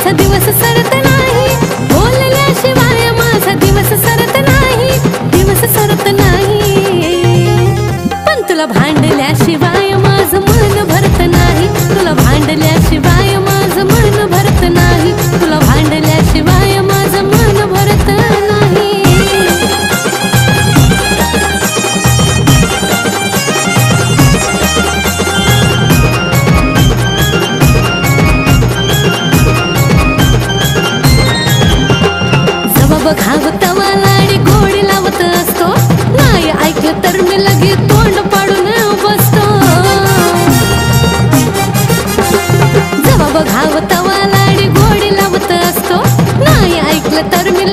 माझा दिवस सरत नाही, बोलल्याशिवाय माझा दिवस सरत नाही, दिवस सरत नाही. पण तुला भांडल्याशिवाय माझं मन भरत नाही, तुला भांडल्याशिवाय माझं मन भरत नाही, तुला भांडल्याशिवाय माझं मन भरत नाही. बघाव तवा लाडी गोडी लावत असतो, नाही ऐकलं तर मी लगे तोंड पाडून बसतो. जेव्हा बघाव तवा लाडी गोडी लावत असतो, नाही ऐकलं तर मी